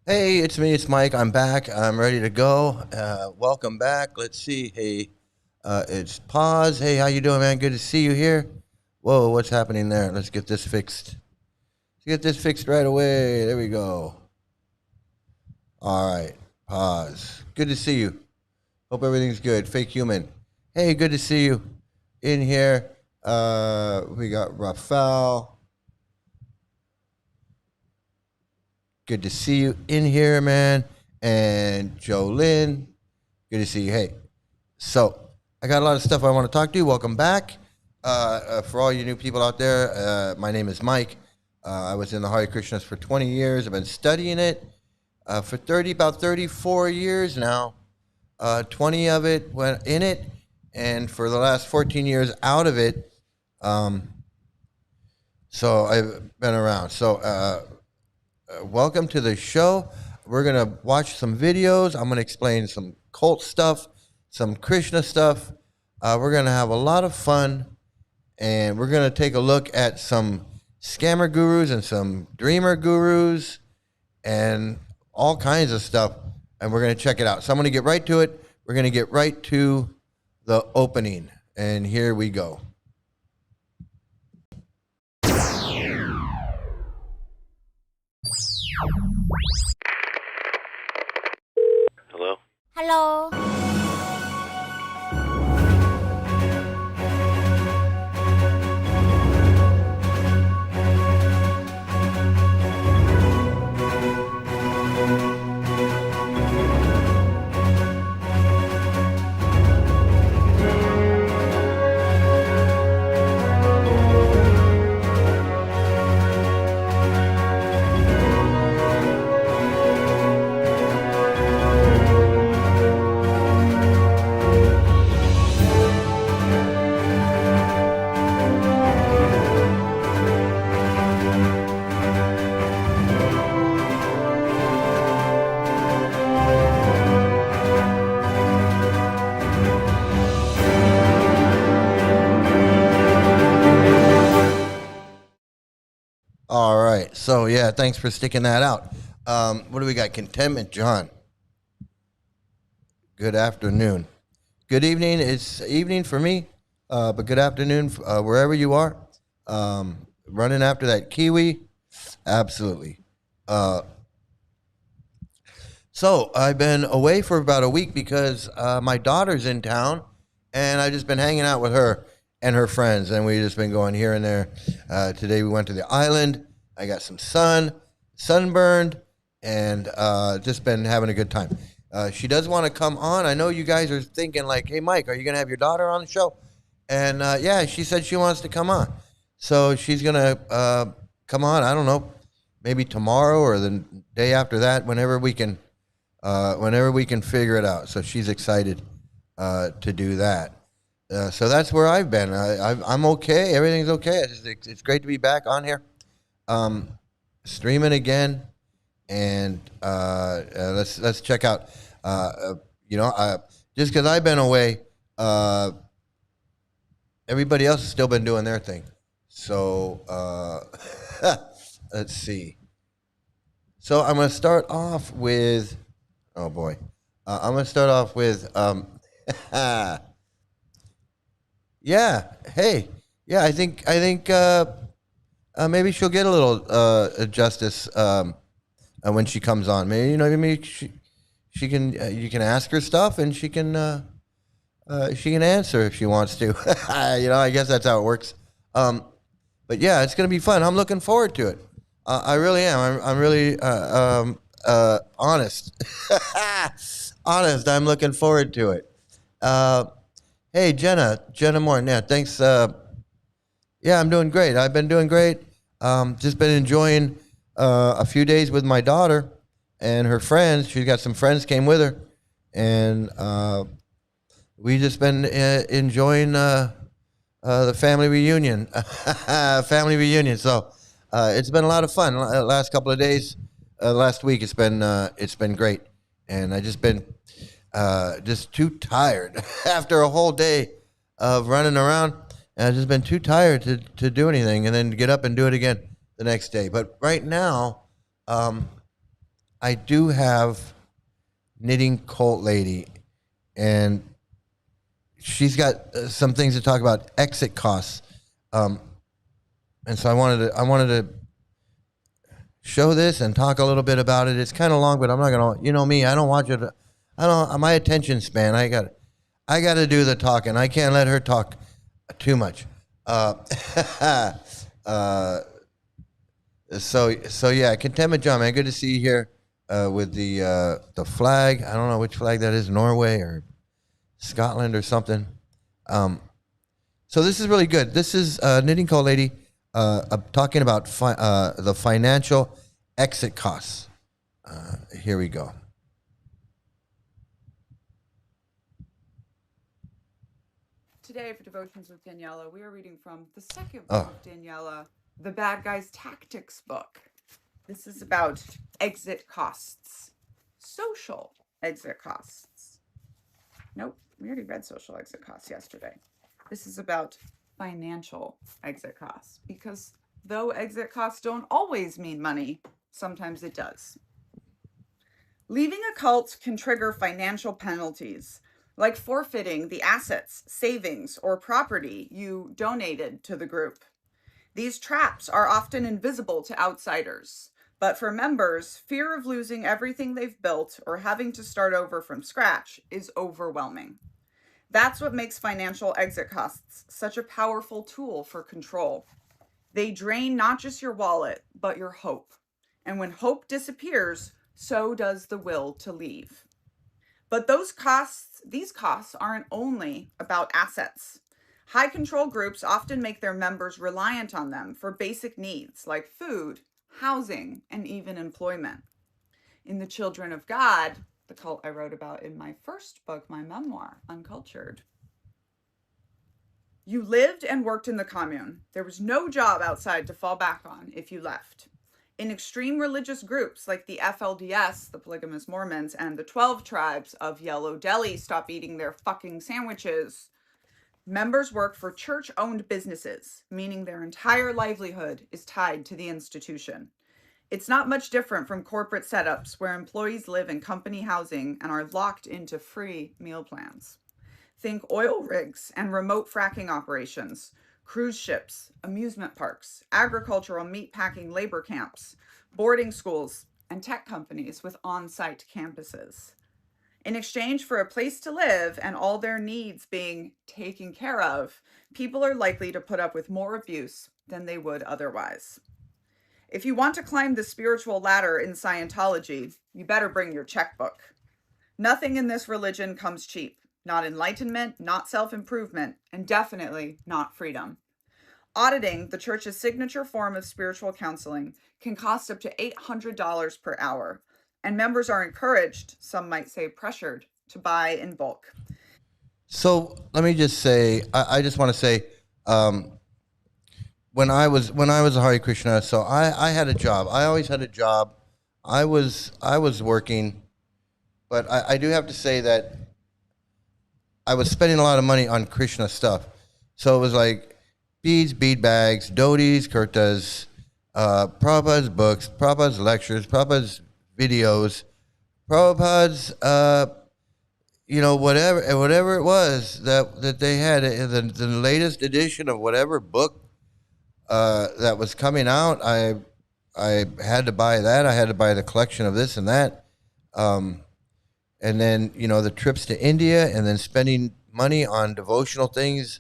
Hey, it's me. It's Mike. I'm back. I'm ready to go. Welcome back. Let's see. Hey, it's Pause. Hey, how you doing, man? Good to see you here. Whoa, what's happening there? Let's get this fixed. Let's get this fixed right away. There we go. All right. Pause. Good to see you. Hope everything's good. Fake human. Hey, good to see you in here. We got Rafael. Good to see you in here, man. And Jolynn. Good to see you. Hey, so I got a lot of stuff I want to talk to you. Welcome back. For all you new people out there, my name is Mike. I was in the Hare Krishnas for 20 years. I've been studying it for about 34 years now. 20 of it went in it, and for the last 14 years out of it. So I've been around. So welcome to the show. We're going to watch some videos. I'm going to explain some cult stuff, some Krishna stuff. We're going to have a lot of fun, and we're going to take a look at some scammer gurus and some dreamer gurus and all kinds of stuff, and we're going to check it out. So I'm going to get right to it. We're going to get right to the opening, and here we go. Hello? Hello. All right. So, yeah, thanks for sticking that out. What do we got? Contentment, John. Good afternoon. Good evening. It's evening for me, but good afternoon wherever you are. Running after that kiwi. Absolutely. So, I've been away for about a week because my daughter's in town, and I've just been hanging out with her and her friends, and we've just been going here and there. Today we went to the island. I got some sunburned, and just been having a good time. She does want to come on. I know you guys are thinking like, hey, Mike, are you going to have your daughter on the show? And yeah, she said she wants to come on. So she's going to come on, I don't know, maybe tomorrow or the day after that, whenever we can figure it out. So she's excited to do that. So that's where I've been. I'm okay. Everything's okay. It's great to be back on here, streaming again, and let's check out. Just because I've been away, everybody else has still been doing their thing. So let's see. So I'm going to start off with. Oh boy, I'm going to start off with. Yeah. Hey. Yeah. I think. Maybe she'll get a little justice when she comes on. Maybe she can. You can ask her stuff, and she can answer if she wants to. I guess that's how it works. But yeah, it's gonna be fun. I'm looking forward to it. I really am. I'm really honest. Honest. I'm looking forward to it. Hey, Jenna Moore. Yeah, thanks. Yeah, I'm doing great. I've been doing great. Just been enjoying a few days with my daughter and her friends. She's got some friends came with her, and we just been enjoying the family reunion. Family reunion. So it's been a lot of fun. Last couple of days, last week, it's been great, and I just been just too tired after a whole day of running around. And I've just been too tired to do anything, and then get up and do it again the next day. But right now, I do have knitting cult lady, and she's got some things to talk about exit costs, and so I wanted to show this and talk a little bit about it. It's kind of long, but I'm not gonna. You know me, I don't watch it. I don't. My attention span. I got to do the talking. I can't let her talk too much. Uh, uh, so yeah, Contentment John, man, good to see you here with the flag. I don't know which flag that is, Norway or Scotland or something. Um, so this is really good. This is Knitting Call Lady talking about the financial exit costs. Here we go. Today for Devotions with Daniela, we are reading from the second Oh. book of Daniela, The Bad Guy's Tactics book. This is about exit costs, social exit costs. Nope, we already read social exit costs yesterday. This is about financial exit costs, because though exit costs don't always mean money, sometimes it does. Leaving a cult can trigger financial penalties, like forfeiting the assets, savings, or property you donated to the group. These traps are often invisible to outsiders, but for members, fear of losing everything they've built or having to start over from scratch is overwhelming. That's what makes financial exit costs such a powerful tool for control. They drain not just your wallet, but your hope. And when hope disappears, so does the will to leave. But these costs aren't only about assets. High control groups often make their members reliant on them for basic needs like food, housing, and even employment. In The Children of God, the cult I wrote about in my first book, my memoir, Uncultured, you lived and worked in the commune. There was no job outside to fall back on if you left. In extreme religious groups like the FLDS, the Polygamous Mormons, and the 12 tribes of Yellow Delhi stop eating their fucking sandwiches, members work for church-owned businesses, meaning their entire livelihood is tied to the institution. It's not much different from corporate setups where employees live in company housing and are locked into free meal plans. Think oil rigs and remote fracking operations, cruise ships, amusement parks, agricultural meatpacking labor camps, boarding schools, and tech companies with on-site campuses. In exchange for a place to live and all their needs being taken care of, people are likely to put up with more abuse than they would otherwise. If you want to climb the spiritual ladder in Scientology, you better bring your checkbook. Nothing in this religion comes cheap. Not enlightenment, not self-improvement, and definitely not freedom. Auditing, the church's signature form of spiritual counseling, can cost up to $800 per hour, and members are encouraged, some might say pressured, to buy in bulk. So let me just say, I just want to say, when I was a Hare Krishna, so I had a job. I always had a job. I was working, but I do have to say that I was spending a lot of money on Krishna stuff. So it was like beads, bead bags, dhotis, kurtas, Prabhupada's books, Prabhupada's lectures, Prabhupada's videos, Prabhupada's, whatever it was that they had, the latest edition of whatever book that was coming out. I had to buy that. I had to buy the collection of this and that. And then, the trips to India, and then spending money on devotional things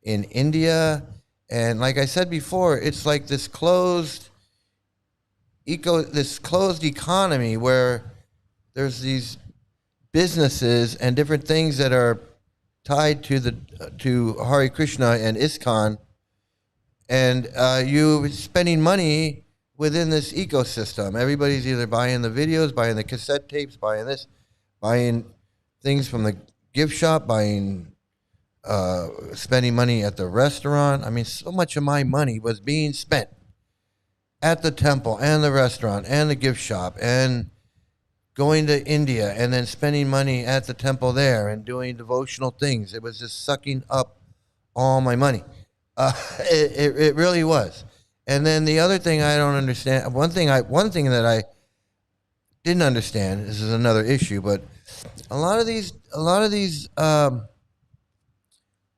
in India. And like I said before, it's like this closed economy where there's these businesses and different things that are tied to Hare Krishna and ISKCON, and you spending money within this ecosystem. Everybody's either buying the videos, buying the cassette tapes, buying this, buying things from the gift shop, spending money at the restaurant. I mean, so much of my money was being spent at the temple and the restaurant and the gift shop and going to India and then spending money at the temple there and doing devotional things. It was just sucking up all my money. It really was. And then the other thing I don't understand, one thing that I didn't understand. This is another issue, but a lot of these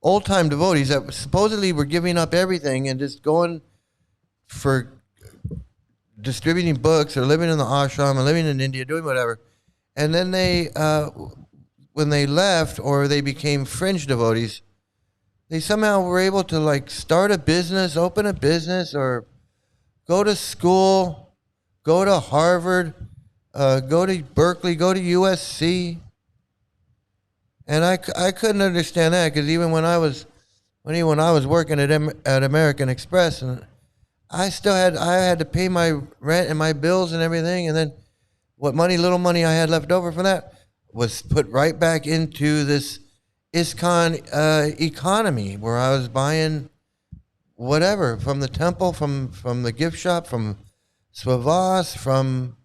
old time devotees that supposedly were giving up everything and just going for distributing books or living in the ashram or living in India, doing whatever, and then they when they left or they became fringe devotees, they somehow were able to like start a business, open a business, or go to school, go to Harvard, go to Berkeley, go to USC. And I couldn't understand that, because even when I was working at American Express, and I had to pay my rent and my bills and everything, and then what little money I had left over from that was put right back into this ISKCON economy, where I was buying whatever from the temple, from the gift shop, from Swavas, from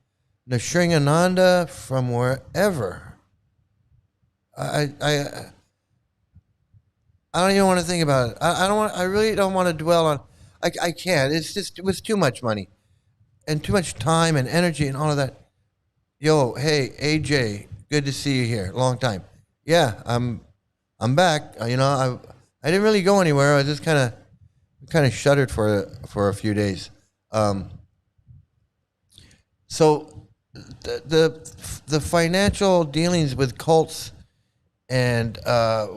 Nishringananda, from wherever. I don't even want to think about it. I really don't want to dwell on. I can't. It was too much money, and too much time and energy and all of that. Yo, hey AJ, good to see you here. Long time. Yeah, I'm back. I didn't really go anywhere. I just kind of shuttered for a few days. So the financial dealings with cults. And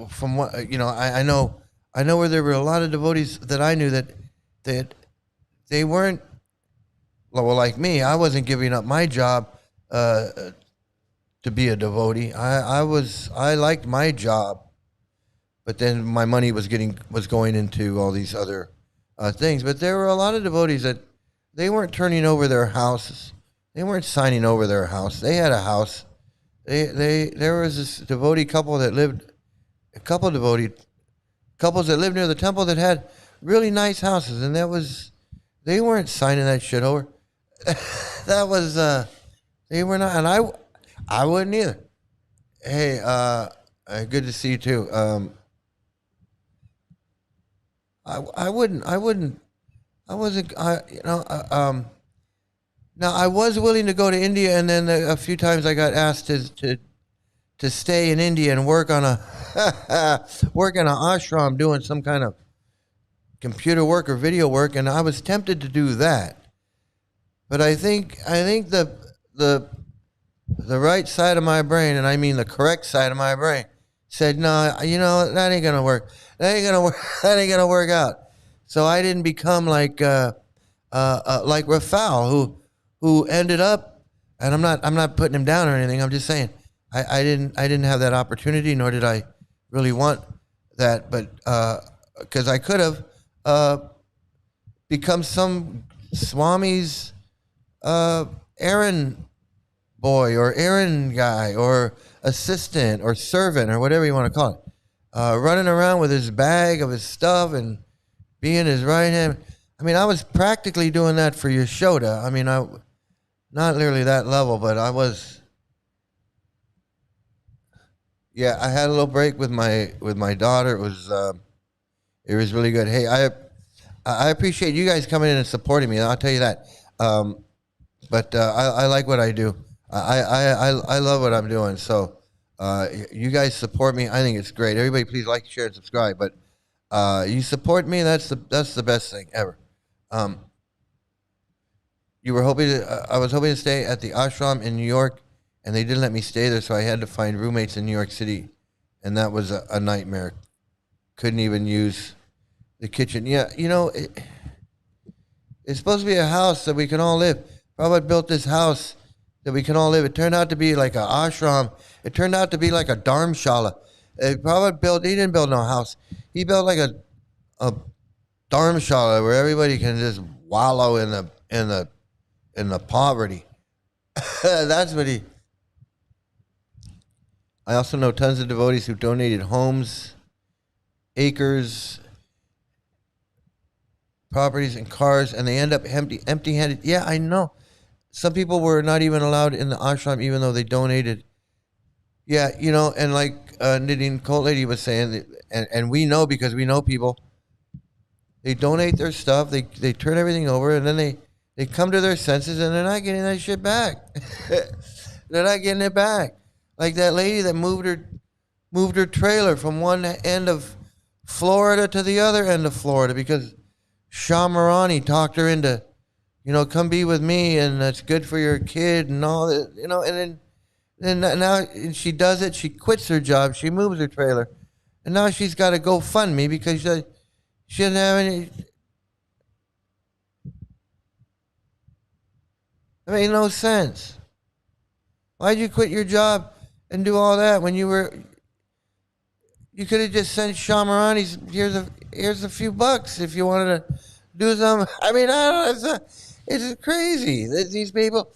from what I know where there were a lot of devotees that I knew that they weren't, well, like me. I wasn't giving up my job to be a devotee. I liked my job, but then my money was going into all these other things. But there were a lot of devotees that they weren't turning over their houses. They weren't signing over their house. They had a house. There was this devotee couple that lived, couples that lived near the temple that had really nice houses, and they weren't signing that shit over. That was they were not, and I wouldn't either. Hey, good to see you too. I wasn't. Now, I was willing to go to India, and then a few times I got asked to stay in India and work on an ashram doing some kind of computer work or video work, and I was tempted to do that. But I think the right side of my brain, and I mean the correct side of my brain, said, no, that ain't gonna work. That ain't gonna work out. So I didn't become like Rafal, who ended up, and I'm not putting him down or anything. I'm just saying I didn't have that opportunity, nor did I really want that. But because I could have become some Swami's errand boy or errand guy or assistant or servant or whatever you want to call it, running around with his bag of his stuff and being his right hand. I mean, I was practically doing that for Yashoda. I mean, not literally that level, but I was. Yeah, I had a little break with my daughter. It was really good. Hey, I appreciate you guys coming in and supporting me. I'll tell you that. But I like what I do. I love what I'm doing. So you guys support me. I think it's great. Everybody, please like, share, and subscribe. But you support me. That's the best thing ever. I was hoping to stay at the ashram in New York, and they didn't let me stay there, so I had to find roommates in New York City, and that was a nightmare. Couldn't even use the kitchen. Yeah, it's supposed to be a house that we can all live. Prabhupada built this house that we can all live. It turned out to be like an ashram. It turned out to be like a dharmshala. Prabhupada he didn't build no house. He built like a dharmshala where everybody can just wallow in the poverty. That's what I also know tons of devotees who donated homes, acres, properties, and cars, and they end up empty-handed. Yeah, I know. Some people were not even allowed in the ashram, even though they donated. Yeah, and like Nidin Colt Lady was saying, and we know because we know people. They donate their stuff, they turn everything over, and then they come to their senses, and they're not getting that shit back. they're not getting it back. Like that lady that moved her trailer from one end of Florida to the other end of Florida because Shamarani talked her into, come be with me and that's good for your kid and all that, and then now she does it. She quits her job. She moves her trailer, and now she's got to go fund me because she doesn't have any. It made no sense. Why'd you quit your job and do all that when you could have just sent Shamarani's, here's a few bucks if you wanted to do something. I mean, I don't know, it's crazy. These people,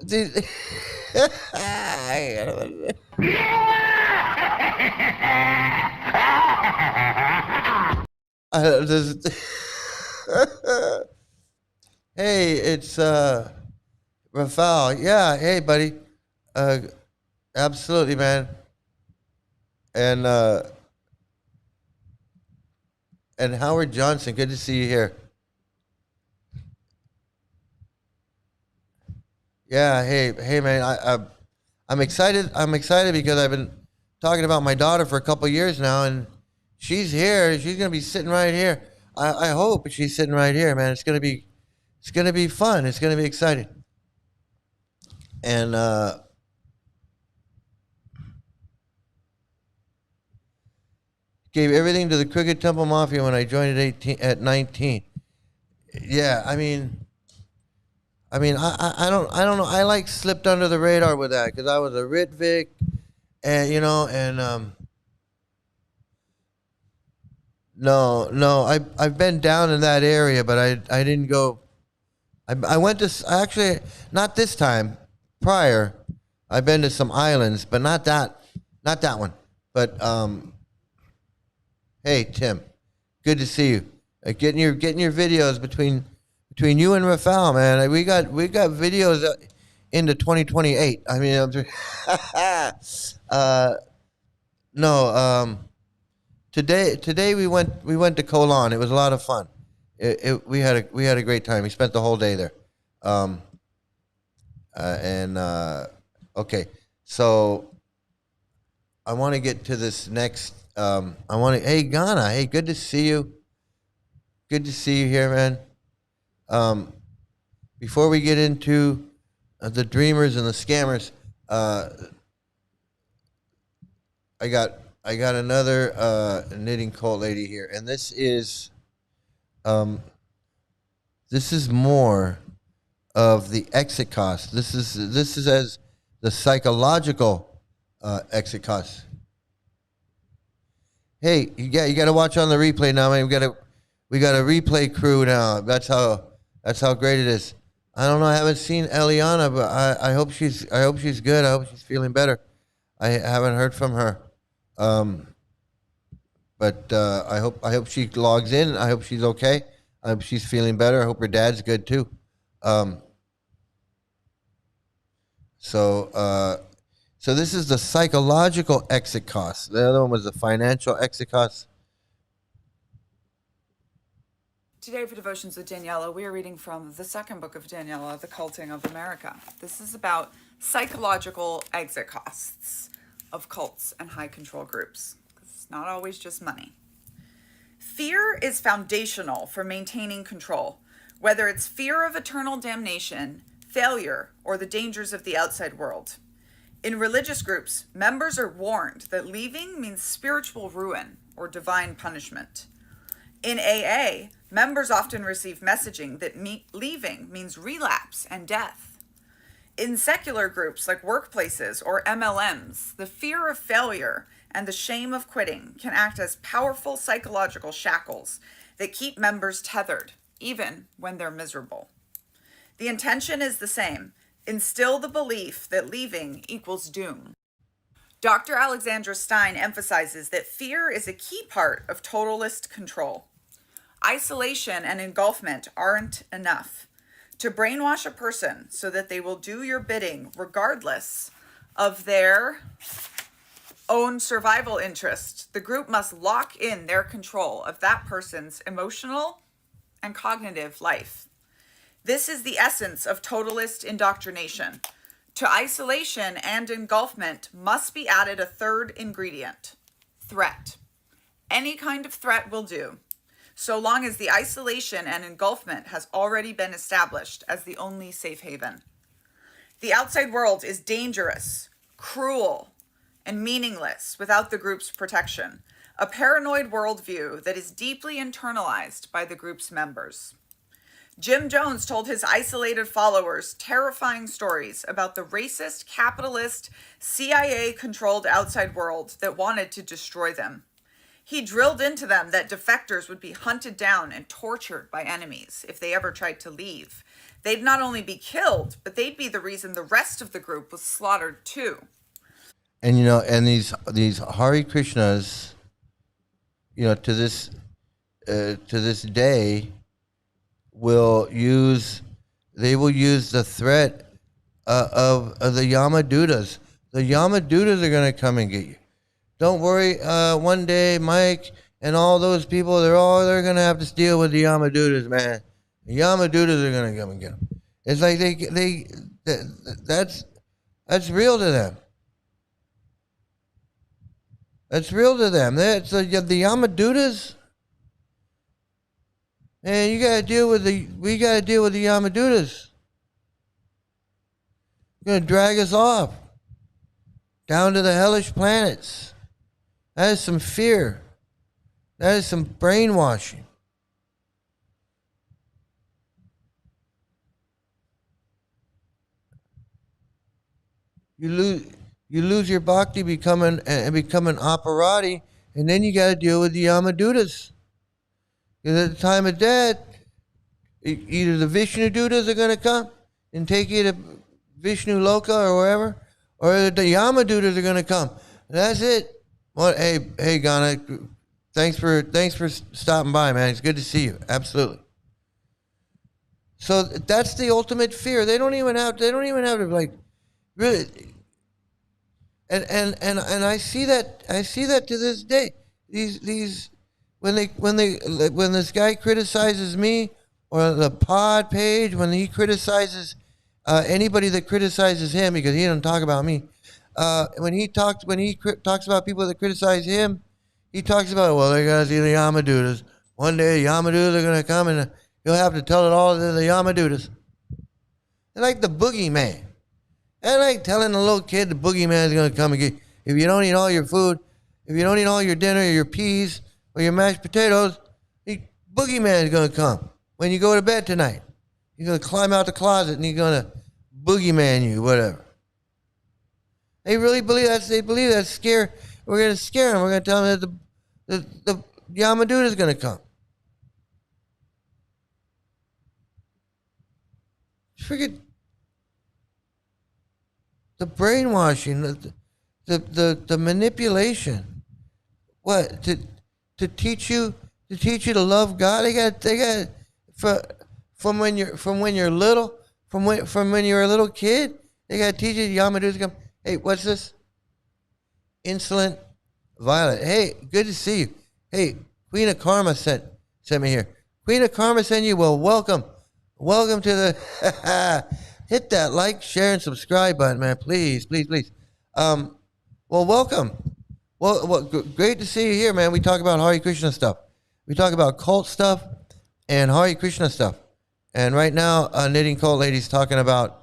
hey, it's Rafal. Yeah, hey buddy. Absolutely, man. And Howard Johnson, good to see you here. Yeah, hey, man. I'm excited. I'm excited because I've been talking about my daughter for a couple of years now, and she's here. She's gonna be sitting right here. I hope she's sitting right here, man. It's gonna be fun. It's gonna be exciting. And gave everything to the Crooked Temple Mafia when I joined at 19. Yeah, I mean, I don't know. I like slipped under the radar with that because I was a Ritvik, and no, I've been down in that area, but I didn't go. I went to actually not this time. Prior, I've been to some islands, but not that one. But hey Tim, good to see you. Getting your videos between you and Rafal, man. We got videos into 2028. I mean, no. Today we went to Kolan. It was a lot of fun. We had a great time. We spent the whole day there. Okay, so I want to get to this next. Hey Ghana, hey, good to see you. Good to see you here, man. Before we get into the dreamers and the scammers, I got another knitting cult lady here, and this is more of the exit cost. This is as the psychological exit cost. Hey, you got to watch on the replay now, man. We got a replay crew now. That's how great it is. I don't know. I haven't seen Eliana, but I hope she's good. I hope she's feeling better. I haven't heard from her. But I hope she logs in. I hope she's okay. I hope she's feeling better. I hope her dad's good too. So this is the psychological exit cost. The other one was the financial exit cost. Today for Devotions with Daniela, we are reading from the second book of Daniela, The Culting of America. This is about psychological exit costs of cults and high control groups. It's not always just money. Fear is foundational for maintaining control, whether it's fear of eternal damnation, failure, or the dangers of the outside world. In religious groups, members are warned that leaving means spiritual ruin or divine punishment. In AA, members often receive messaging that leaving means relapse and death. In secular groups like workplaces or MLMs, the fear of failure and the shame of quitting can act as powerful psychological shackles that keep members tethered, even when they're miserable. The intention is the same: instill the belief that leaving equals doom. Dr. Alexandra Stein emphasizes that fear is a key part of totalist control. Isolation and engulfment aren't enough. To brainwash a person so that they will do your bidding regardless of their own survival interest, the group must lock in their control of that person's emotional and cognitive life. This is the essence of totalist indoctrination. To isolation and engulfment must be added a third ingredient: threat. Any kind of threat will do, so long as the isolation and engulfment has already been established as the only safe haven. The outside world is dangerous, cruel, and meaningless without the group's protection, a paranoid worldview that is deeply internalized by the group's members. Jim Jones told his isolated followers terrifying stories about the racist, capitalist, CIA-controlled outside world that wanted to destroy them. He drilled into them that defectors would be hunted down and tortured by enemies if they ever tried to leave. They'd not only be killed, but they'd be the reason the rest of the group was slaughtered too. And and these Hare Krishnas, to this day, will use the threat of the Yamadutas. The Yamadutas are going to come and get you. Don't worry. One day, Mike and all those people, they're going to have to deal with the Yamadutas, man. The Yamadutas are going to come and get them. It's like that's real to them. That's real to them. That's the Yamadutas. Man, we gotta deal with the Yamadutas. They're gonna drag us off down to the hellish planets. That is some fear. That is some brainwashing. You lose your bhakti, become an operati, and then you got to deal with the Yamadutas. Because at the time of death, either the Vishnu Dutas are going to come and take you to Vishnu Loka or wherever, or the Yamadutas are going to come. That's it. Well, hey, Ghana, thanks for stopping by, man. It's good to see you. Absolutely. So that's the ultimate fear. They don't even have to like really. And I see that to this day. These when this guy criticizes me, or the pod page, when he criticizes anybody that criticizes him, because he doesn't talk about me. When he talks about people that criticize him, he talks about, well, they're gonna see the Yamadutas. One day the Yamadutas are gonna come and you'll have to tell it all to the Yamadutas. They're like the boogeyman. They're like telling the little kid the boogeyman is gonna come and get you. If you don't eat all your food, if you don't eat all your dinner, or your peas, or your mashed potatoes, the boogeyman is gonna come when you go to bed tonight. He's gonna climb out the closet and he's gonna boogeyman you, whatever. They really believe that. They believe that scare. We're going to scare them. We're going to tell them that the Yamaduta is going to come. Forget the brainwashing, the manipulation. What to teach you to love God? They got from when you're little, from when you're a little kid. They got to teach you the Yamaduta come. Hey, what's this? Insolent Violet. Hey, good to see you. Hey, Queen of Karma sent me here. Queen of Karma sent you. Well, welcome. Welcome to the... Hit that like, share, and subscribe button, man. Please, please, please. Well, welcome. Well, great to see you here, man. We talk about Hare Krishna stuff. We talk about cult stuff and Hare Krishna stuff. And right now, Knitting Cult Lady's talking about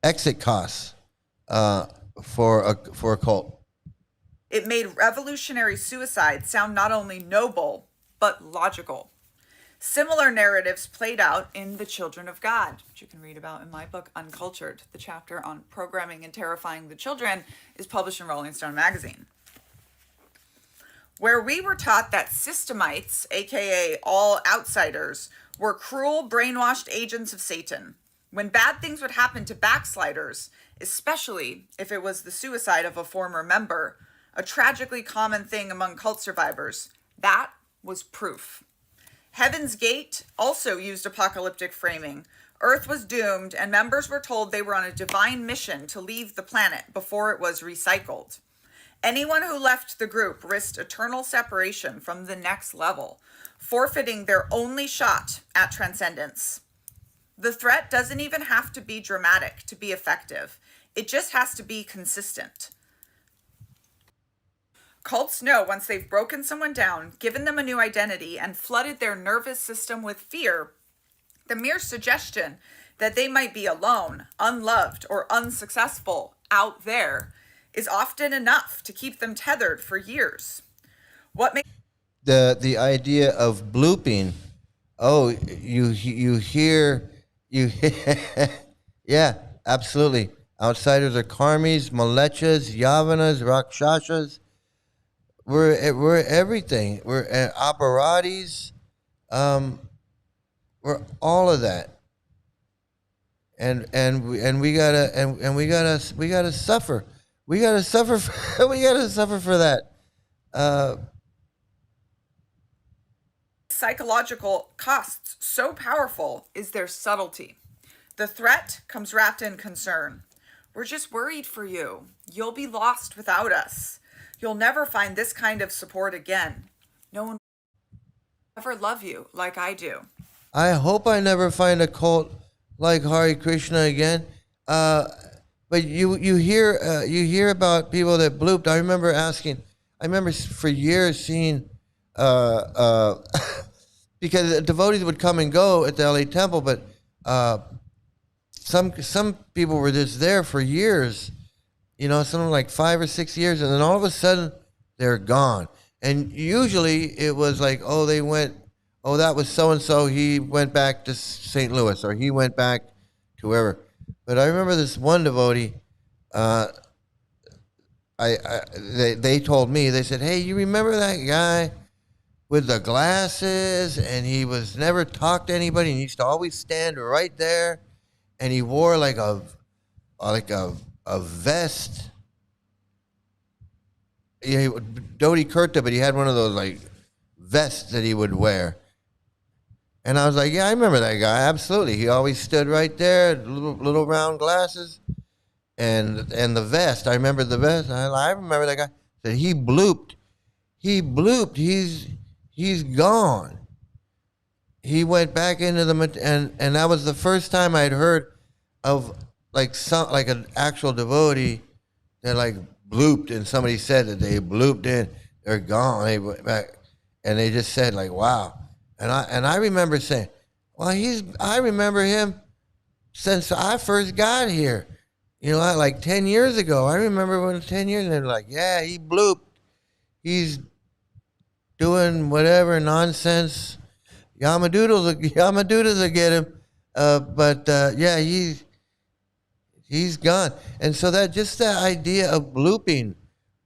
exit costs. For a cult. It made revolutionary suicide sound not only noble, but logical. Similar narratives played out in The Children of God, which you can read about in my book, Uncultured. The chapter on programming and terrifying the children is published in Rolling Stone magazine. Where we were taught that systemites, aka all outsiders, were cruel, brainwashed agents of Satan. When bad things would happen to backsliders, especially if it was the suicide of a former member, a tragically common thing among cult survivors, that was proof. Heaven's Gate also used apocalyptic framing. Earth was doomed, and members were told they were on a divine mission to leave the planet before it was recycled. Anyone who left the group risked eternal separation from the next level, forfeiting their only shot at transcendence. The threat doesn't even have to be dramatic to be effective. It just has to be consistent. Cults know once they've broken someone down, given them a new identity, and flooded their nervous system with fear, the mere suggestion that they might be alone, unloved, or unsuccessful out there is often enough to keep them tethered for years. What makes The idea of blooping. Oh, you hear you. Yeah, absolutely. Outsiders are karmis, malechas, yavanas, rakshasas. We're everything. We're operatis. We're all of that. We gotta suffer. We gotta suffer. We gotta suffer for that. psychological costs so powerful is their subtlety. The threat comes wrapped in concern. We're just worried for you. You'll be lost without us. You'll never find this kind of support again. No one will ever love you like I do. I hope I never find a cult like Hare Krishna again. But you hear about people that blooped. I remember for years seeing because the devotees would come and go at the LA temple, but some people were just there for years, some like 5 or 6 years, and then all of a sudden they're gone. And usually it was like, that was so and so. He went back to St. Louis, or he went back to wherever. But I remember this one devotee. They told me, they said, "Hey, you remember that guy with the glasses, and he was never talked to anybody, and he used to always stand right there, and he wore like a vest." Yeah, Dhoti Kurta, but he had one of those like vests that he would wear. And I was like, yeah, I remember that guy. Absolutely. He always stood right there, little round glasses, and the vest. I remember the vest. I remember that guy. Said he blooped. He blooped. He's gone. He went back into and that was the first time I'd heard of like an actual devotee that like blooped, and somebody said that they blooped in. They're gone. They went back, and they just said like, wow. And I remember saying, well, I remember him since I first got here, like 10 years ago. I remember when 10 years, and they're like, yeah, he blooped. He's doing whatever nonsense. Yamadutas will get him. Yeah, he's gone. And so that idea of blooping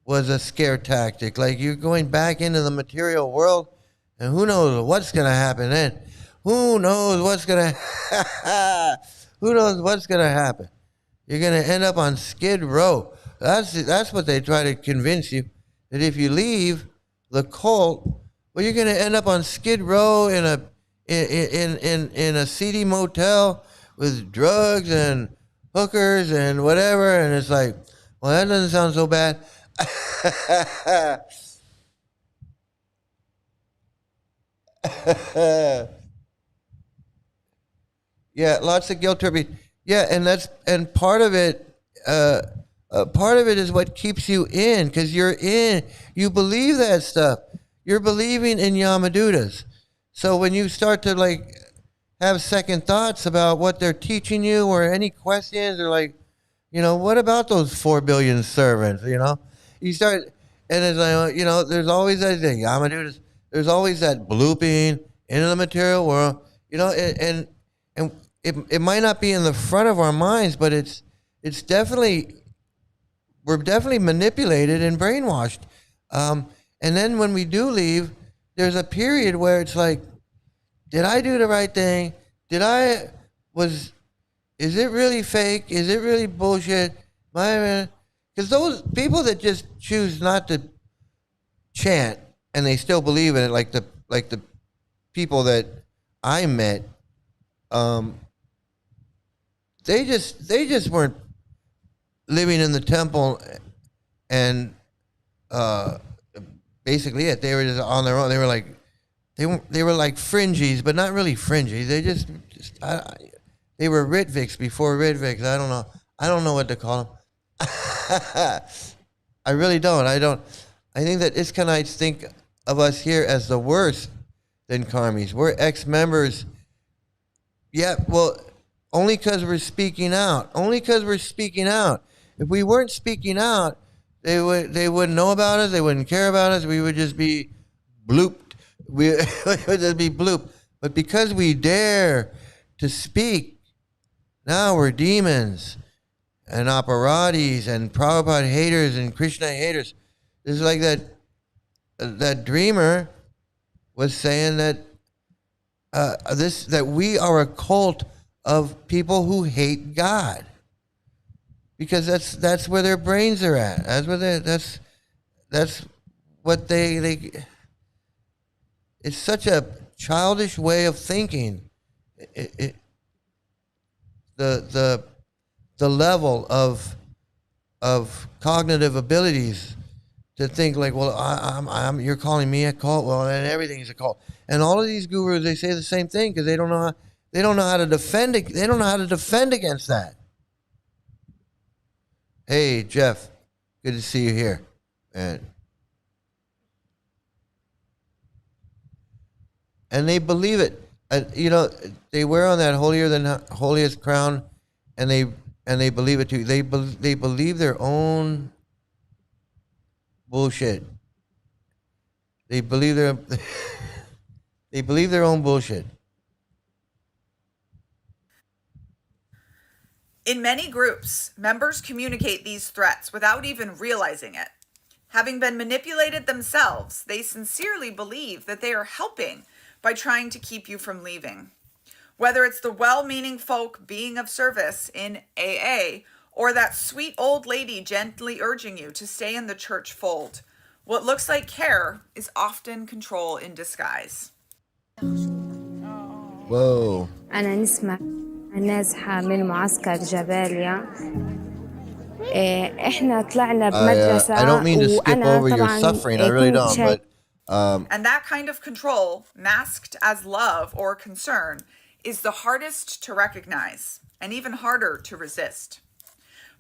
was a scare tactic. Like, you're going back into the material world, and who knows what's going to happen then? Who knows what's going to happen? You're going to end up on Skid Row. That's what they try to convince you, that if you leave the cult, well, you're going to end up on Skid Row in a seedy motel with drugs and hookers and whatever. And it's like, well, that doesn't sound so bad. Yeah, lots of guilt tripping. Yeah, and part of it is what keeps you in, because you believe that stuff. You're believing in Yamadutas. So when you start to like have second thoughts about what they're teaching you, or any questions, or like, what about those 4 billion servants? You start, and it's like, there's always that thing, Yamadutas. There's always that blooping into the material world, and it might not be in the front of our minds, but it's definitely, we're definitely manipulated and brainwashed. And then when we do leave, there's a period where it's like, did I do the right thing? Is it really fake? Is it really bullshit? Because those people that just choose not to chant and they still believe in it, like the people that I met, they just weren't living in the temple, and basically it. They were just on their own. They were like fringies, but not really fringies. They they were Ritviks before Ritviks. I don't know what to call them. I really don't. I don't. I think that Iskanites think of us here as the worst than karmis. We're ex-members. Yeah, well, only because we're speaking out. Only because we're speaking out. If we weren't speaking out, they wouldn't know about us. They wouldn't care about us. We would just be blooped. We would just be blooped. But because we dare to speak, now we're demons and operatis and Prabhupada haters and Krishna haters. It's like that dreamer was saying that that we are a cult of people who hate God, because that's where their brains are at. That's what they. It's such a childish way of thinking. The level of cognitive abilities to think like, well, you're calling me a cult, well, then everything is a cult. And all of these gurus, they say the same thing because they don't know how to defend it. They don't know how to defend against that. Hey, Jeff, good to see you here, and they believe it. They wear on that holiest crown, and they believe it too. They believe their own bullshit. They believe they believe their own bullshit. In many groups, members communicate these threats without even realizing it. Having been manipulated themselves, they sincerely believe that they are helping by trying to keep you from leaving. Whether it's the well-meaning folk being of service in AA or that sweet old lady gently urging you to stay in the church fold, what looks like care is often control in disguise. Whoa. أنا نسمع نازحة من معسكر جباليا. إحنا طلعنا بمدرسة I don't mean to skip وأنا over your طبعاً suffering. I really don't. But And that kind of control, masked as love or concern, is the hardest to recognize and even harder to resist.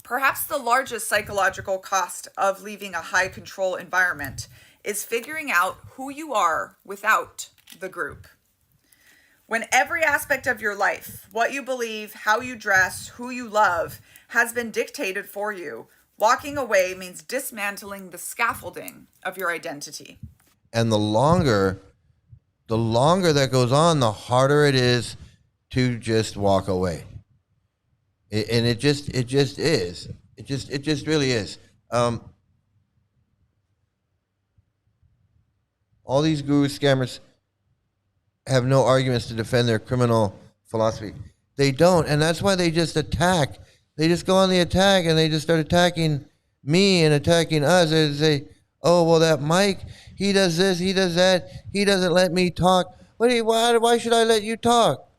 Perhaps the largest psychological cost of leaving a high control environment is figuring out who you are without the group. When every aspect of your life, what you believe, how you dress, who you love, has been dictated for you, walking away means dismantling the scaffolding of your identity. and the longer that goes on, the harder it is to just walk away. And it just is. It just really is. All these guru scammers have no arguments to defend their criminal philosophy. They don't, and that's why they just attack. They just go on the attack, and they just start attacking me and attacking us. They say, "Oh, well, that Mike, he does this, he does that, he doesn't let me talk. Why should I let you talk?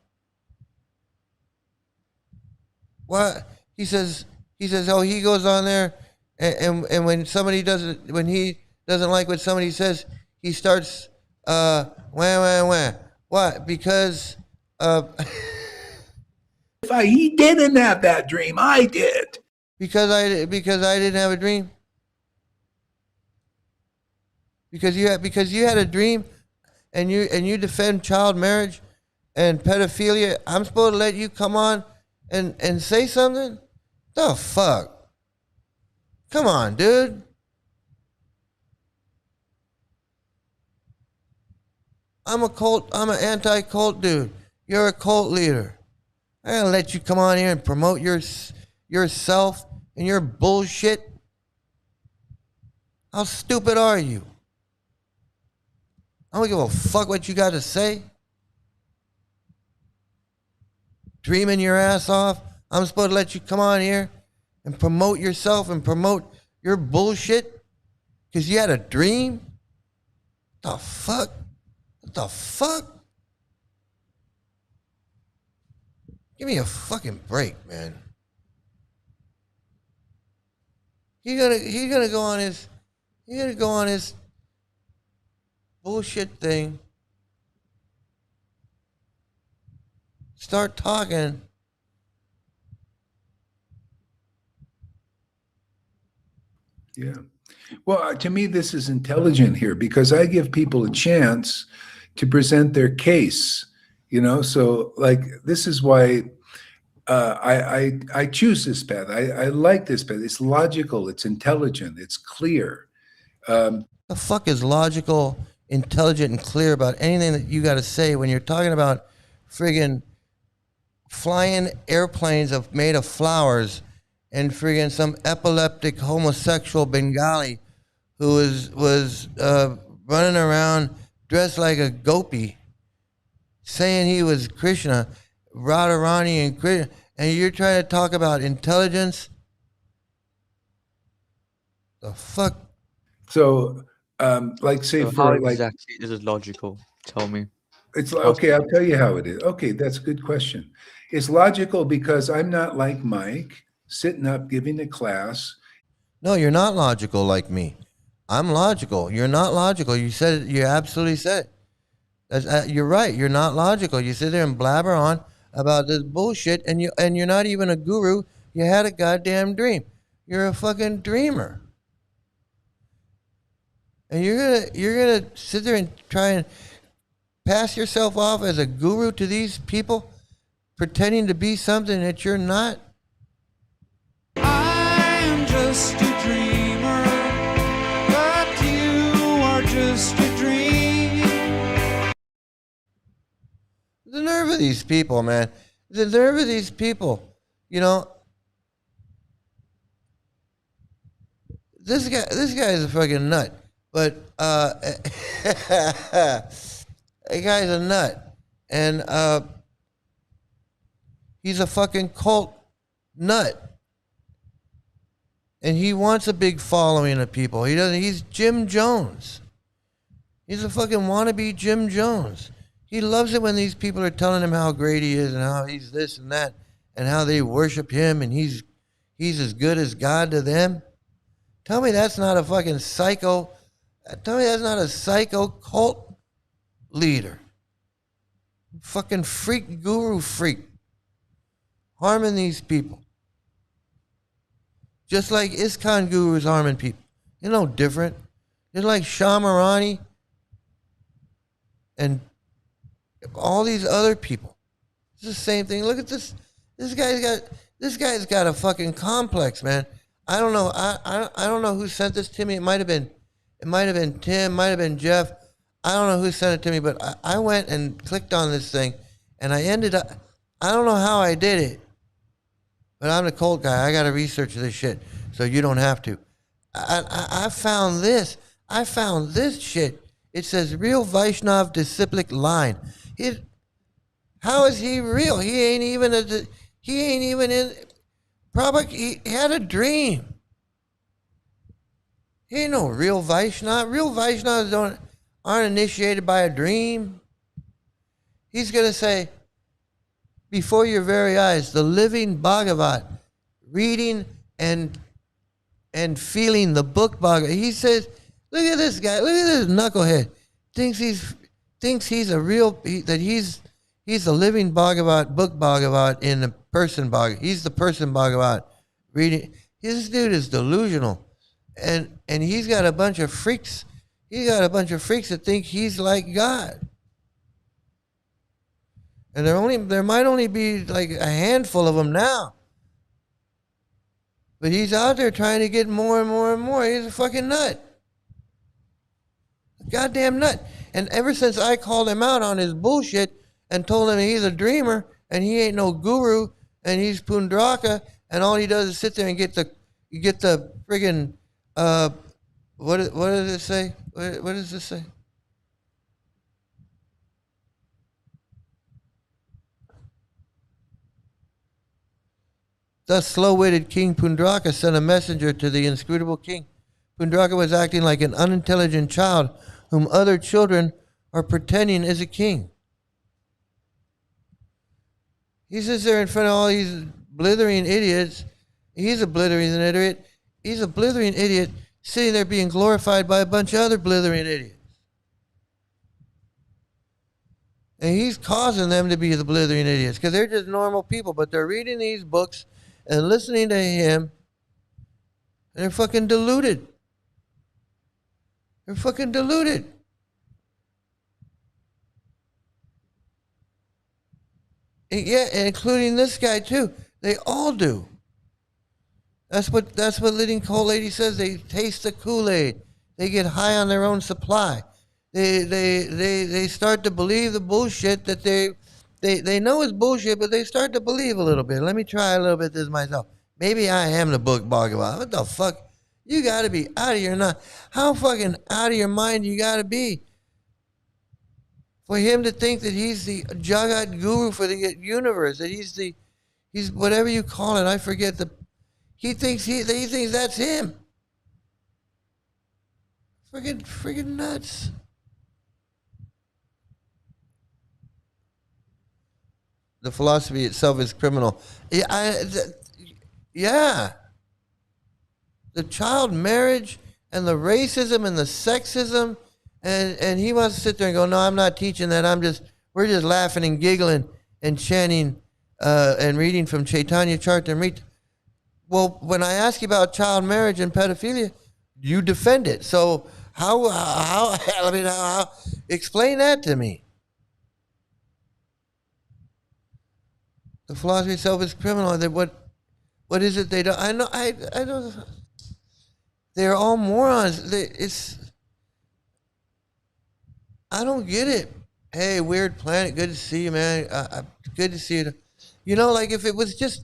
What?" He says, "Oh, he goes on there, and when he doesn't like what somebody says, he starts wah wah wah. What? Because He didn't have that dream. I did. because I didn't have a dream. Because you had a dream, and you defend child marriage and pedophilia. I'm supposed to let you come on and say something? The fuck? Come on, dude. I'm an anti-cult dude. You're a cult leader. I gotta let you come on here and promote yourself and your bullshit. How stupid are you? I don't give a fuck what you got to say. Dreaming your ass off. I'm supposed to let you come on here and promote yourself and promote your bullshit because you had a dream? The fuck? What the fuck? Give me a fucking break, man. He's gonna go on his bullshit thing. Start talking. Yeah. Well, to me, this is intelligent here because I give people a chance to present their case. So like this is why I choose this path. I like this path. It's logical. It's intelligent. It's clear. The fuck is logical, intelligent, and clear about anything that you got to say when you're talking about friggin' flying airplanes made of flowers and friggin' some epileptic homosexual Bengali who was running around dressed like a gopi, saying he was Krishna, Radharani and Krishna, and you're trying to talk about intelligence? The fuck? So, like, say So how for like, exactly is it logical? Tell me. it's How okay. I'll tell you how it is. Okay, that's a good question. It's logical because I'm not like Mike sitting up giving a class. No, you're not logical like me. I'm logical. You're not logical. You said it. You absolutely said it. You're right. You're not logical. You sit there and blabber on about this bullshit, and you're not even a guru. You had a goddamn dream. You're a fucking dreamer, and you're gonna sit there and try and pass yourself off as a guru to these people, pretending to be something that you're not. I'm just a dreamer, but you are just a dream. The nerve of these people, man. The nerve of these people. This guy is a fucking nut. But that guy's a nut. And he's a fucking cult nut. And he wants a big following of people. He doesn't. He's Jim Jones. He's a fucking wannabe Jim Jones. He loves it when these people are telling him how great he is and how he's this and that and how they worship him and he's as good as God to them. Tell me that's not a fucking psycho. Tell me that's not a psycho cult leader. Fucking freak, guru freak. Harming these people. Just like ISKCON gurus harming people. You're no different. Just like Shamarani and all these other people. It's the same thing. Look at this. This guy's got a fucking complex, man. I don't know. I don't know who sent this to me. It might have been Tim, might have been Jeff. I don't know who sent it to me, but I went and clicked on this thing and I ended up, I don't know how I did it, but I'm the cult guy. I got to research this shit so you don't have to. I found this. I found this shit. It says real Vaishnav disciplic line. How is he real? He ain't even in. Prabhupada, he had a dream. He ain't no real Vaishnav. Real Vaishnavs aren't initiated by a dream. He's going to say, before your very eyes, the living Bhagavat, reading and feeling the book Bhagavat. He says, look at this guy, look at this knucklehead. Thinks he's a real, that he's the living Bhagavat, book Bhagavat in the person Bhagavat. He's the person Bhagavat reading. This dude is delusional. And he's got a bunch of freaks. He's got a bunch of freaks that think he's like God. And there might only be like a handful of them now. But he's out there trying to get more and more and more. He's a fucking nut. A goddamn nut. And ever since I called him out on his bullshit and told him he's a dreamer and he ain't no guru and he's Pundraka and all he does is sit there and get the friggin' what does it say? What does this say? Thus slow-witted King Pundraka sent a messenger to the inscrutable king. Pundraka was acting like an unintelligent child whom other children are pretending is a king. He sits there in front of all these blithering idiots. He's a blithering idiot. He's a blithering idiot sitting there being glorified by a bunch of other blithering idiots. And he's causing them to be the blithering idiots because they're just normal people, but they're reading these books and listening to him And they're fucking deluded. They're fucking deluded. Yeah, including this guy too. They all do. That's what leading cult lady says. They taste the Kool-Aid. They get high on their own supply. They start to believe the bullshit that they know is bullshit, but they start to believe a little bit. Let me try a little bit this myself. Maybe I am the book Bhagavad. What the fuck? You got to be out of your mind. How fucking out of your mind you got to be for him to think that he's the Jagat Guru for the universe, that he's whatever you call it. I forget he thinks that's him. Friggin' nuts. The philosophy itself is criminal. Yeah. The child marriage and the racism and the sexism, and he wants to sit there and go, no, I'm not teaching that. We're just laughing and giggling and chanting and reading from Chaitanya Charitamrita. Well, when I ask you about child marriage and pedophilia, you defend it. So how explain that to me? The philosophy itself is criminal. What is it they don't? I know. I don't. They're all morons. I don't get it. Hey, Weird Planet, good to see you, man. Good to see you. You know, like if it was just,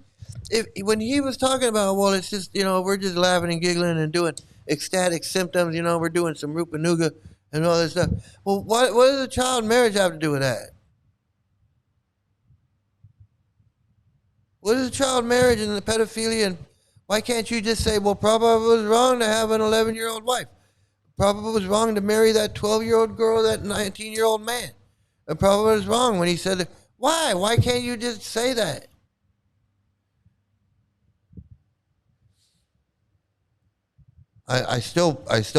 when he was talking about, well, it's just, we're just laughing and giggling and doing ecstatic symptoms, we're doing some Rupanuga and all this stuff. Well, what does the child marriage have to do with that? What is the child marriage and the pedophilia? And why can't you just say, well, Prabhupada was wrong to have an 11-year-old wife. Prabhupada was wrong to marry that 12-year-old girl, that 19-year-old man. And Prabhupada was wrong when he said, why? Why can't you just say that? I still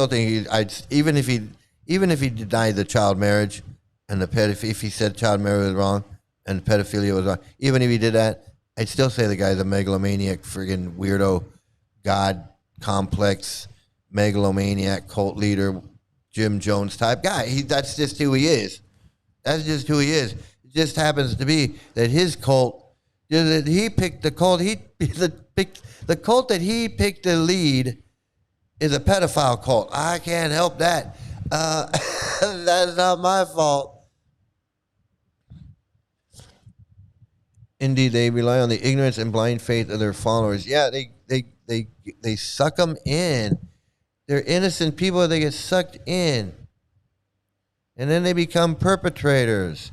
think even if he denied the child marriage and the pedophilia, if he said child marriage was wrong and pedophilia was wrong, even if he did that, I'd still say the guy's a megalomaniac, friggin' weirdo, God complex, megalomaniac, cult leader, Jim Jones type guy. That's just who he is. That's just who he is. It just happens to be that his cult, that he picked the cult. The cult that he picked to lead is a pedophile cult. I can't help that. That's not my fault. Indeed, they rely on the ignorance and blind faith of their followers. Yeah, they suck them in. They're innocent people. They get sucked in, and then they become perpetrators.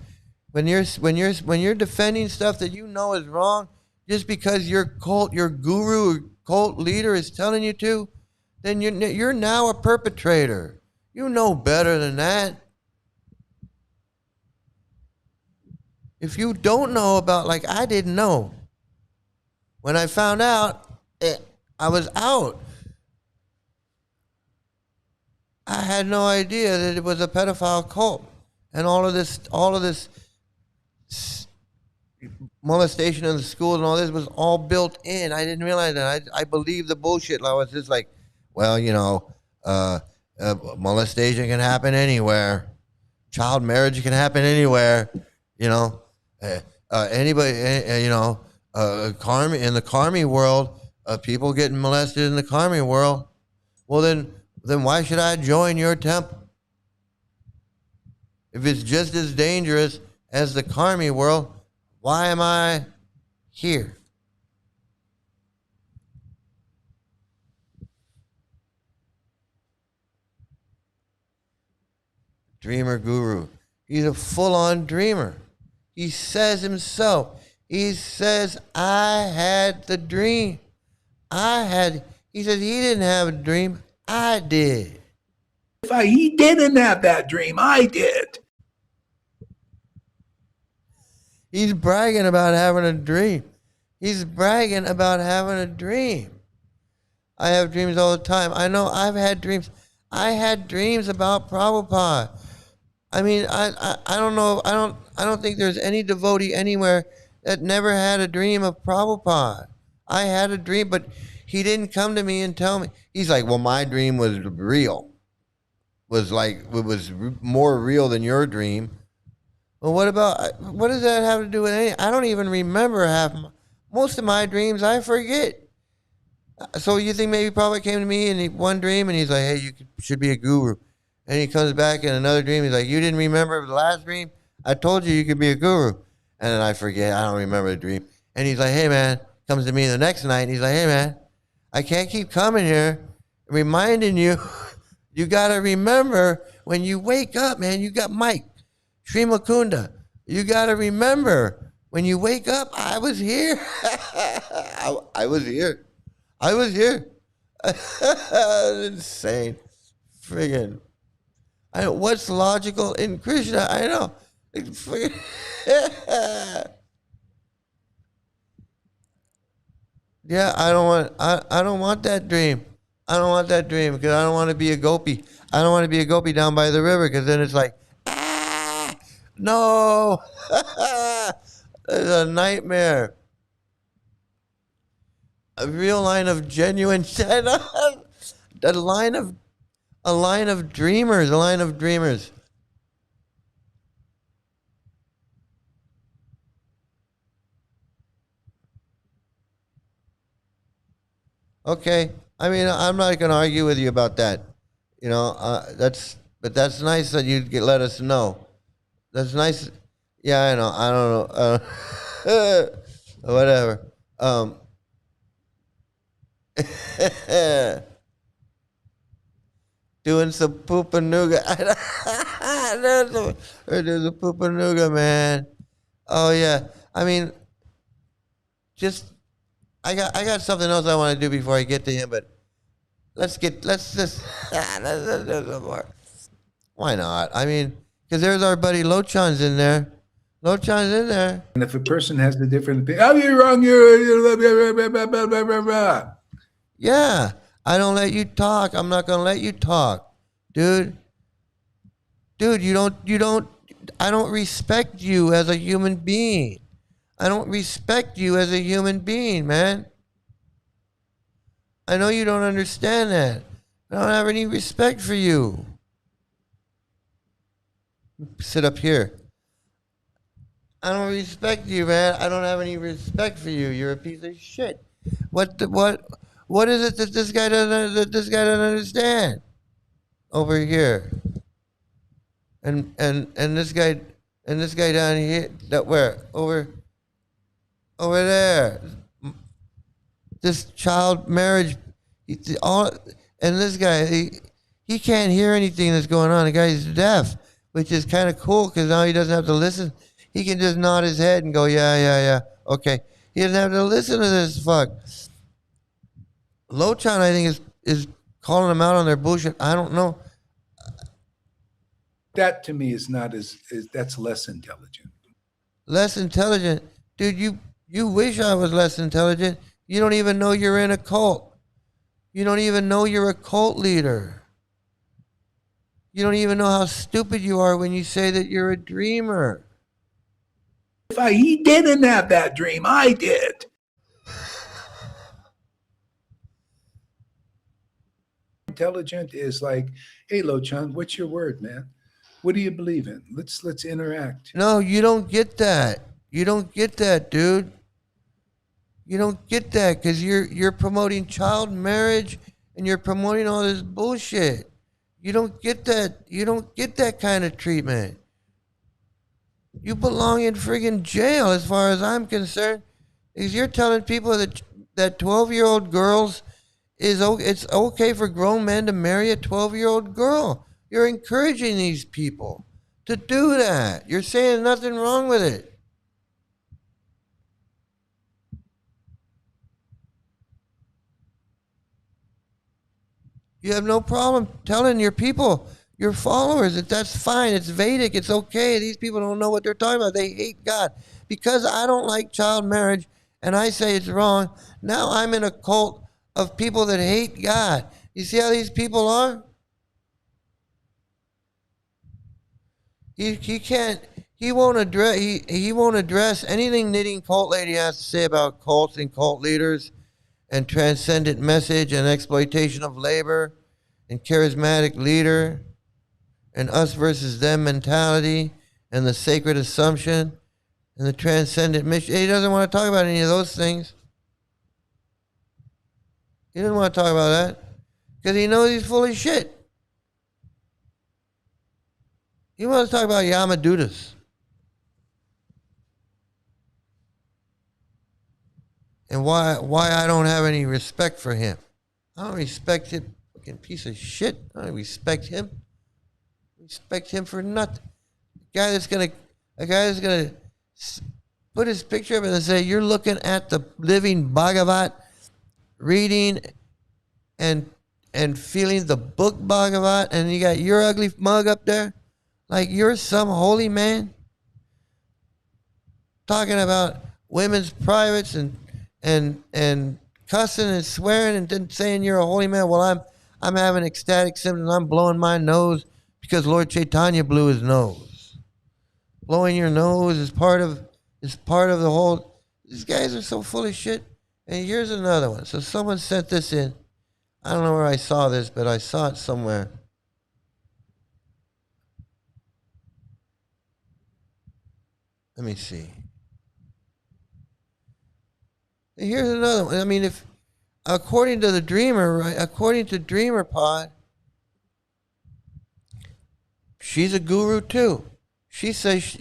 When you're defending stuff that you know is wrong, just because your guru or cult leader is telling you to, then you're now a perpetrator. You know better than that. If you don't know about, like I didn't know, when I found out, I was out. I had no idea that it was a pedophile cult, and all of this molestation in the schools and all this was all built in. I didn't realize that. I believed the bullshit. I was just like, well, molestation can happen anywhere. Child marriage can happen anywhere. Anybody, karma in the karmi world, people getting molested in the karmi world. Well, then why should I join your temple? If it's just as dangerous as the karmi world, why am I here? Dreamer guru. He's a full-on dreamer. He says himself. He says, I had the dream. He says he didn't have a dream. I did. He didn't have that dream. I did. He's bragging about having a dream. He's bragging about having a dream. I have dreams all the time. I know I've had dreams. I had dreams about Prabhupada. I mean, I don't know. I don't think there's any devotee anywhere that never had a dream of Prabhupada. I had a dream, but He didn't come to me and tell me. He's like, well, my dream was real. It was more real than your dream. Well, what does that have to do with anything? I don't even remember most of my dreams. I forget. So you think maybe Prabhupada came to me in one dream and he's like, hey, should be a guru. And he comes back in another dream. He's like, you didn't remember the last dream? I told you could be a guru. And then I forget. I don't remember the dream. And he's like, hey, man, comes to me the next night. And he's like, hey, man, I can't keep coming here reminding you. You got to remember when you wake up, man, you got Mike, Sri Mukunda. You got to remember when you wake up, I was here. I was here. I was here. Insane. Friggin'. I know what's logical in Krishna. I know. Yeah, I don't want that dream. I don't want that dream because I don't want to be a gopi. I don't want to be a gopi down by the river because then it's like, no. It's a nightmare. A real line of genuine, a line of dreamers. Okay, I mean, I'm not going to argue with you about that. You know, that's nice that you let us know. That's nice. Yeah, I know. I don't know. Whatever. Doing some poopanuga. There's a poopanuga, man. Oh yeah. I mean, I got something else I want to do before I get to him, but let's do some more. Why not? I mean, because there's our buddy Lochan's in there. Lochan's in there. And if a person has a different opinion, oh, you're wrong, you're blah, blah, blah, blah, blah. Yeah, I don't let you talk. I'm not gonna let you talk, dude. Dude, I don't respect you as a human being. I don't respect you as a human being, man. I know you don't understand that. I don't have any respect for you. Sit up here. I don't respect you, man. I don't have any respect for you. You're a piece of shit. What is it that this guy doesn't understand? Over here. And this guy down here, over there. This child marriage, and this guy, he can't hear anything that's going on. The guy's deaf, which is kind of cool because now he doesn't have to listen. He can just nod his head and go, yeah, okay. He doesn't have to listen to this fuck. Lochan, I think, is calling them out on their bullshit. I don't know. That to me is not that's less intelligent. Less intelligent? Dude, you wish I was less intelligent. You don't even know you're in a cult. You don't even know you're a cult leader. You don't even know how stupid you are when you say that you're a dreamer. He didn't have that dream. I did. Intelligent is like, hey, Lochan, what's your word, man? What do you believe in? Let's interact. No, you don't get that. You don't get that, dude. You don't get that because you're promoting child marriage and you're promoting all this bullshit. You don't get that. You don't get that kind of treatment. You belong in friggin' jail as far as I'm concerned. Because you're telling people that 12-year-old girls it's okay for grown men to marry a 12-year-old girl. You're encouraging these people to do that. You're saying nothing wrong with it. You have no problem telling your people, your followers, that that's fine. It's Vedic. It's okay. These people don't know what they're talking about. They hate God. Because I don't like child marriage and I say it's wrong, now I'm in a cult of people that hate God. You see how these people are? He won't address anything Knitting Cult Lady has to say about cults and cult leaders and transcendent message and exploitation of labor and charismatic leader and us versus them mentality and the sacred assumption and the transcendent mission. He doesn't want to talk about any of those things. He doesn't want to talk about that because he knows he's full of shit. He wants to talk about Yamadutas. And why I don't have any respect for him. I don't respect him, fucking piece of shit. I don't respect him. Respect him for nothing. A guy that's gonna put his picture up and say, "You're looking at the living Bhagavat, reading and feeling the book Bhagavat, and you got your ugly mug up there, like you're some holy man, talking about women's privates and cussing and swearing and then saying you're a holy man." Well, I'm having ecstatic symptoms. I'm blowing my nose because Lord Chaitanya blew his nose. Blowing your nose is part of the whole. These guys are so full of shit. And here's another one. So someone sent this in. I don't know where I saw this, but I saw it somewhere. Let me see. Here's another one. I mean, if according to the dreamer, right? According to Dreamer Pod, she's a guru too. She says